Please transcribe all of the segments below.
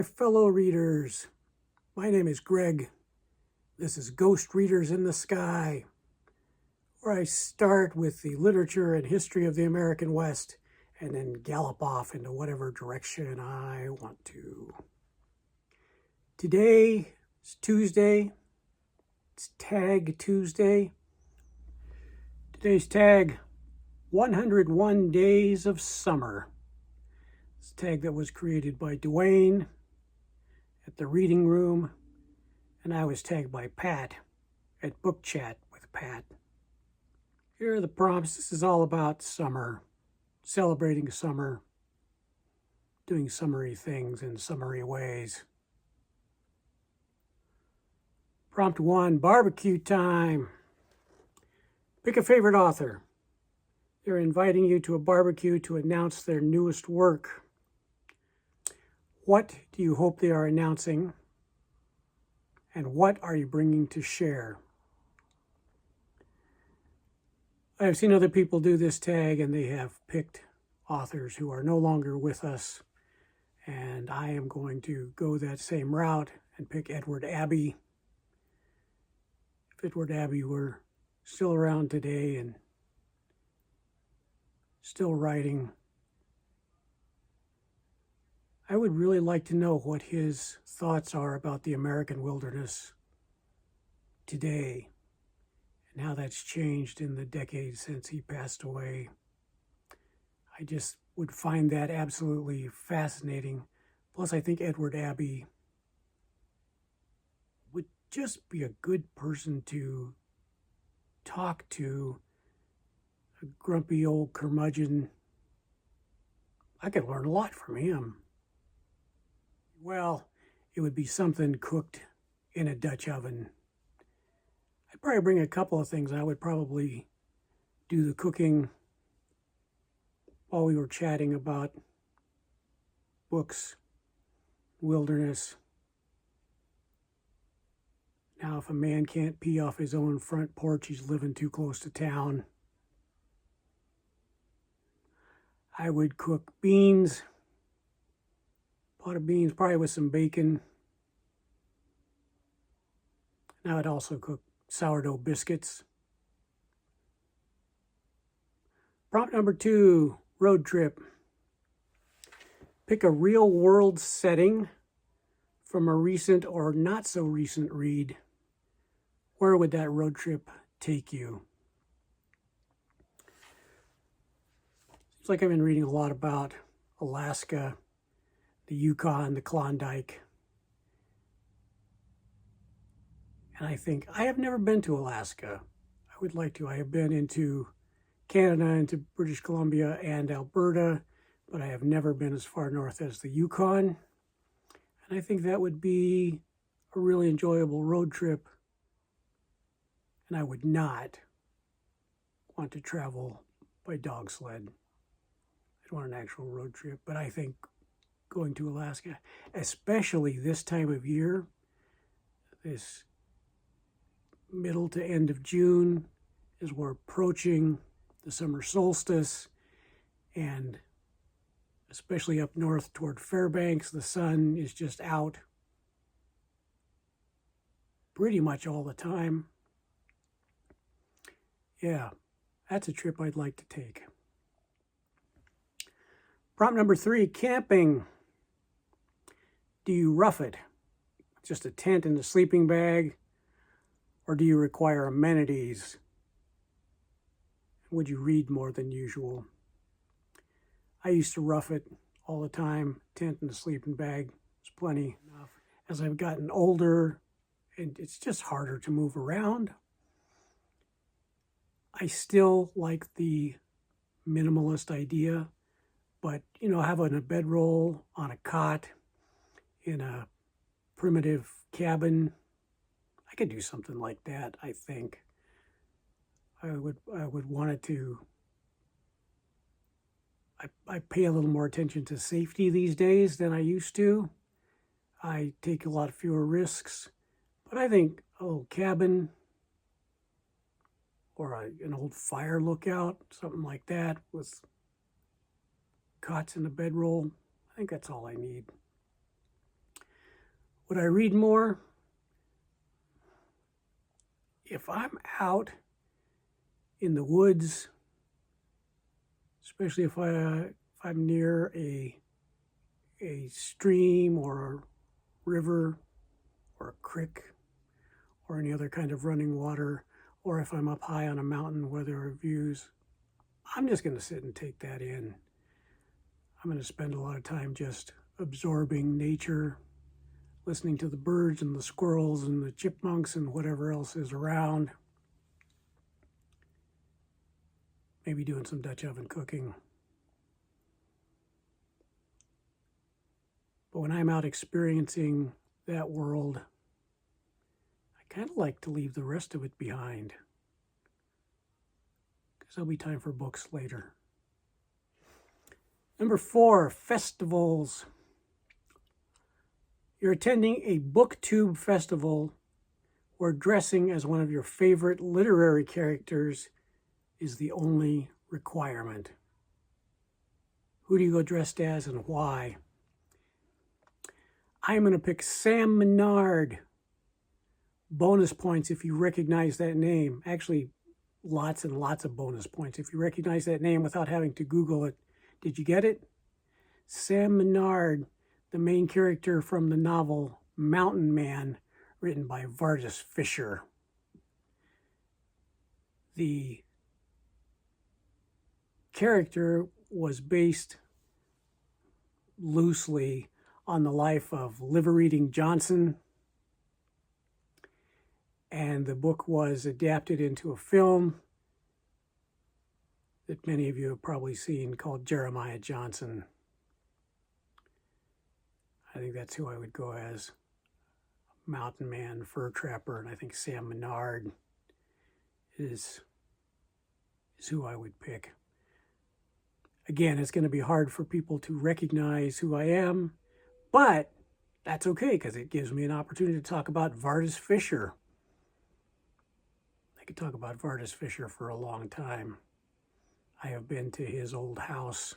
my fellow readers. My name is Greg. This is Ghost Readers in the Sky, where I start with the literature and history of the American West and then gallop off into whatever direction I want to. Today is Tuesday. It's Tag Tuesday. Today's tag, 101 Days of Summer. It's a tag that was created by Duane at the reading room, and I was tagged by Pat at Book Chat with Pat. Here are the prompts. This is all about summer, celebrating summer, doing summery things in summery ways. Prompt 1, BBQ Time. Pick a favorite author. They're inviting you to a barbecue to announce their newest work. What do you hope they are announcing? And what are you bringing to share? I've seen other people do this tag, and they have picked authors who are no longer with us. And I am going to go that same route and pick Edward Abbey. If Edward Abbey were still around today and still writing, I would really like to know what his thoughts are about the American wilderness today and how that's changed in the decades since he passed away. I just would find that absolutely fascinating. Plus, I think Edward Abbey would just be a good person to talk to, a grumpy old curmudgeon. I could learn a lot from him. Well, it would be something cooked in a Dutch oven. I'd probably bring a couple of things. I would probably do the cooking while we were chatting about books, wilderness. Now, if a man can't pee off his own front porch, he's living too close to town. I would cook beans, pot of beans, probably with some bacon. And I would also cook sourdough biscuits. Prompt number 2, road trip. Pick a real-world setting from a recent or not-so-recent read. Where would that road trip take you? Seems like I've been reading a lot about Alaska, the Yukon, the Klondike. And I think I have never been to Alaska. I would like to. I have been into Canada, into British Columbia and Alberta, but I have never been as far north as the Yukon. And I think that would be a really enjoyable road trip. And I would not want to travel by dog sled. I'd want an actual road trip. But I think going to Alaska, especially this time of year, this middle to end of June, as we're approaching the summer solstice, and especially up north toward Fairbanks, the sun is just out pretty much all the time. Yeah, that's a trip I'd like to take. Prompt number 3, camping. Do you rough it? Just a tent and a sleeping bag? Or do you require amenities? Would you read more than usual? I used to rough it all the time. Tent and a sleeping bag is plenty enough. As I've gotten older, and it's just harder to move around, I still like the minimalist idea, but, having a bedroll on a cot in a primitive cabin, I could do something like that, I think. I would want it to. I pay a little more attention to safety these days than I used to. I take a lot fewer risks, but I think a little cabin or an old fire lookout, something like that with cots in a bedroll, I think that's all I need. Would I read more? If I'm out in the woods, especially if I'm near a stream or a river or a creek or any other kind of running water, or if I'm up high on a mountain where there are views, I'm just going to sit and take that in. I'm going to spend a lot of time just absorbing nature, listening to the birds and the squirrels and the chipmunks and whatever else is around. Maybe doing some Dutch oven cooking. But when I'm out experiencing that world, I kind of like to leave the rest of it behind, because there'll be time for books later. Number 4, festivals. You're attending a BookTube festival where dressing as one of your favorite literary characters is the only requirement. Who do you go dressed as and why? I'm going to pick Sam Menard. Bonus points if you recognize that name. Actually, lots and lots of bonus points if you recognize that name without having to Google it. Did you get it? Sam Menard, the main character from the novel Mountain Man, written by Vardis Fisher. The character was based loosely on the life of liver-eating Johnson, and the book was adapted into a film that many of you have probably seen called Jeremiah Johnson. I think that's who I would go as. Mountain Man, fur trapper, and I think Sam Menard is who I would pick. Again, it's going to be hard for people to recognize who I am, but that's okay, because it gives me an opportunity to talk about Vardis Fisher. I could talk about Vardis Fisher for a long time. I have been to his old house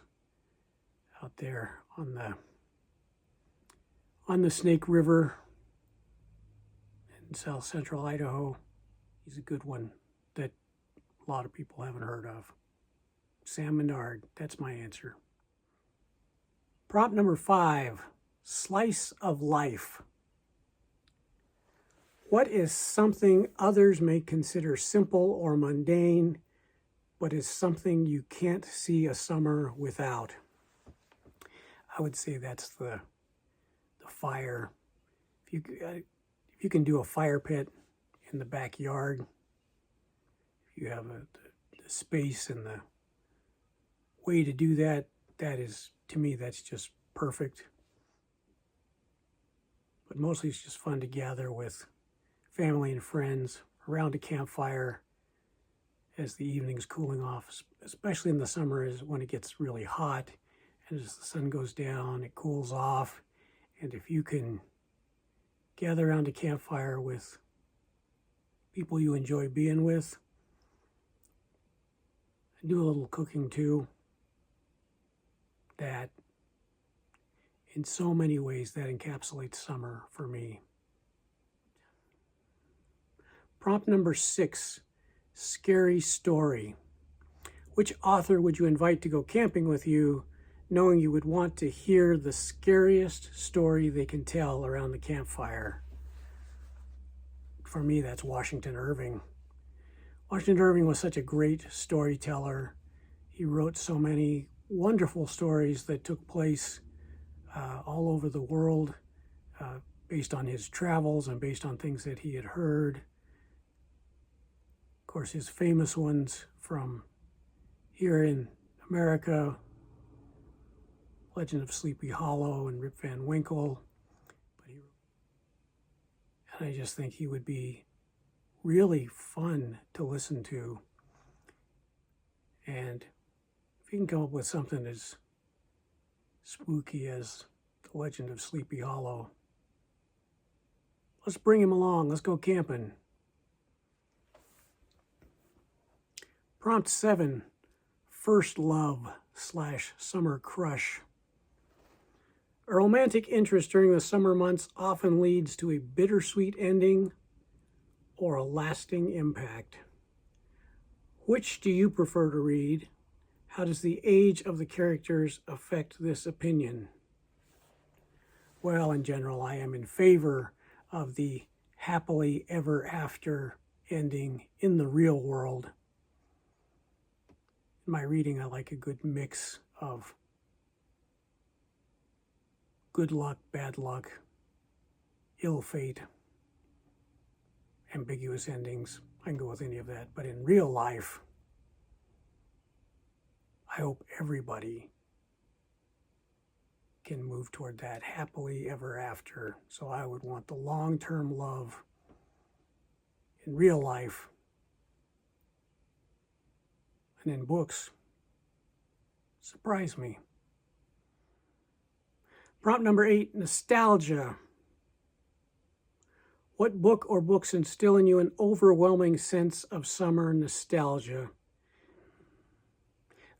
out there on the Snake River in south central Idaho. He's a good one that a lot of people haven't heard of. Sam Menard, that's my answer. Prompt number 5, slice of life. What is something others may consider simple or mundane, but is something you can't see a summer without? I would say that's the fire. If you can do a fire pit in the backyard, if you have the space and the way to do that, that is, to me, that's just perfect. But mostly it's just fun to gather with family and friends around a campfire as the evening's cooling off, especially in the summer, is when it gets really hot, and as the sun goes down, it cools off. And if you can gather around a campfire with people you enjoy being with, and do a little cooking too, that in so many ways that encapsulates summer for me. Prompt number 6, scary story. Which author would you invite to go camping with you, knowing you would want to hear the scariest story they can tell around the campfire? For me, that's Washington Irving. Washington Irving was such a great storyteller. He wrote so many wonderful stories that took place all over the world, based on his travels and based on things that he had heard. Of course, his famous ones from here in America, Legend of Sleepy Hollow and Rip Van Winkle. And I just think he would be really fun to listen to. And if you can come up with something as spooky as The Legend of Sleepy Hollow, let's bring him along. Let's go camping. Prompt 7, first love / summer crush. A romantic interest during the summer months often leads to a bittersweet ending or a lasting impact. Which do you prefer to read? How does the age of the characters affect this opinion? Well, in general, I am in favor of the happily ever after ending in the real world. In my reading, I like a good mix of good luck, bad luck, ill fate, ambiguous endings. I can go with any of that. But in real life, I hope everybody can move toward that happily ever after. So I would want the long-term love in real life. And in books, surprise me. Prompt number 8, nostalgia. What book or books instill in you an overwhelming sense of summer nostalgia?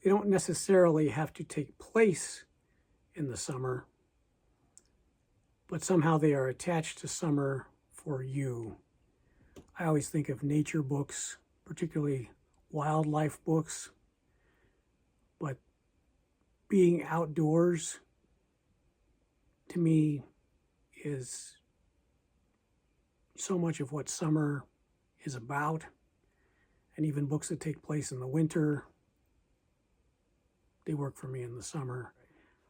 They don't necessarily have to take place in the summer, but somehow they are attached to summer for you. I always think of nature books, particularly wildlife books, but being outdoors to me is so much of what summer is about. And even books that take place in the winter, they work for me in the summer.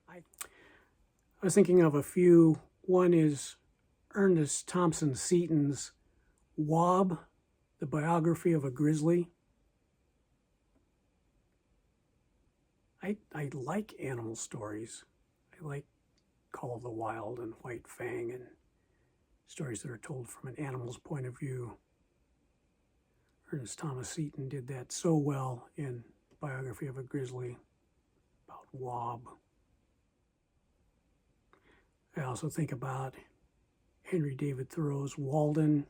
I was thinking of a few. One is Ernest Thompson Seton's Wob, the biography of a grizzly. I like animal stories. I like Call of the Wild and White Fang and stories that are told from an animal's point of view. Ernest Thomas Seton did that so well in Biography of a Grizzly about Wob. I also think about Henry David Thoreau's Walden.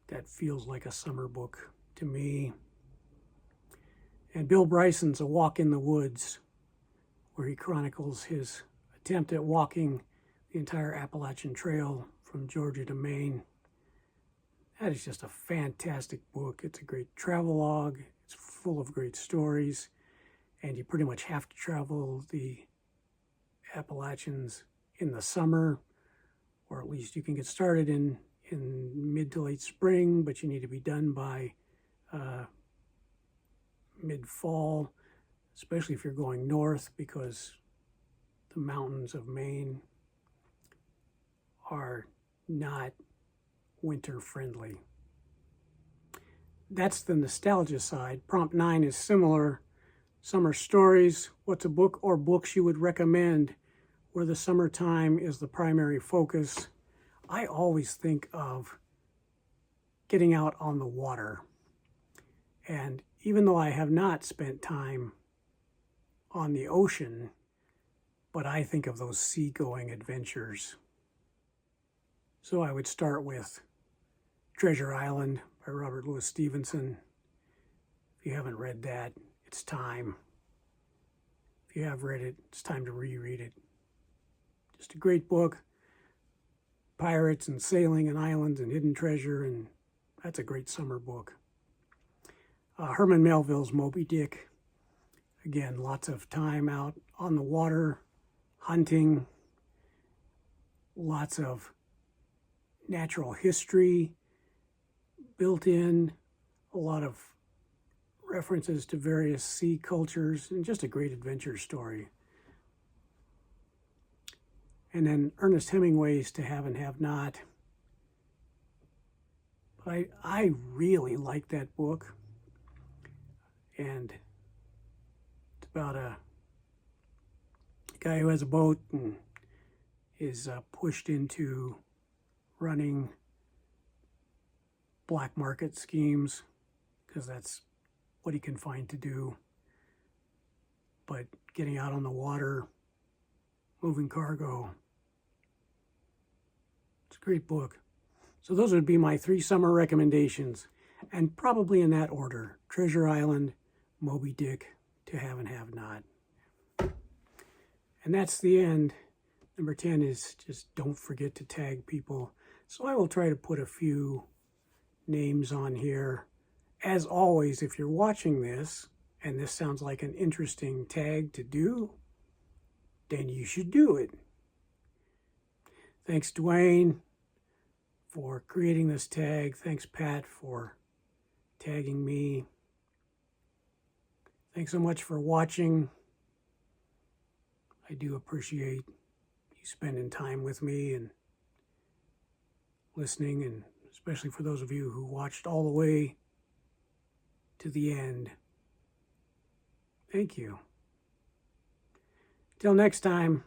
That feels like a summer book to me. And Bill Bryson's A Walk in the Woods, where he chronicles his attempt at walking the entire Appalachian Trail from Georgia to Maine. That is just a fantastic book. It's a great travelogue. It's full of great stories. And you pretty much have to travel the Appalachians in the summer, or at least you can get started in mid to late spring, but you need to be done by mid-fall, especially if you're going north, because the mountains of Maine are not winter friendly. That's the nostalgia side. Prompt 9 is similar. Summer stories. What's a book or books you would recommend where the summertime is the primary focus? I always think of getting out on the water. And even though I have not spent time on the ocean, but I think of those seagoing adventures. So I would start with Treasure Island by Robert Louis Stevenson. If you haven't read that, it's time. If you have read it, it's time to reread it. Just a great book. Pirates and sailing and islands and hidden treasure, and that's a great summer book. Herman Melville's Moby Dick. Again, lots of time out on the water, hunting, lots of natural history built in, a lot of references to various sea cultures, and just a great adventure story. And then Ernest Hemingway's To Have and Have Not. But I really like that book. And it's about a guy who has a boat and is pushed into running black market schemes because that's what he can find to do. But getting out on the water, moving cargo, it's a great book. So those would be my 3 summer recommendations, and probably in that order: Treasure Island, Moby Dick, To Have and Have Not. And that's the end. Number 10 is just don't forget to tag people. So I will try to put a few names on here. As always, if you're watching this and this sounds like an interesting tag to do, then you should do it. Thanks, Duane, for creating this tag. Thanks, Pat, for tagging me. Thanks so much for watching. I do appreciate you spending time with me and listening, and especially for those of you who watched all the way to the end. Thank you. Till next time,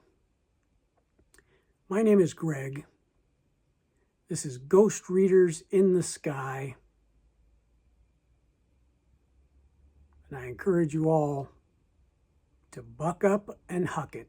my name is Greg. This is Ghost Readers in the Sky. And I encourage you all to buck up and huck it.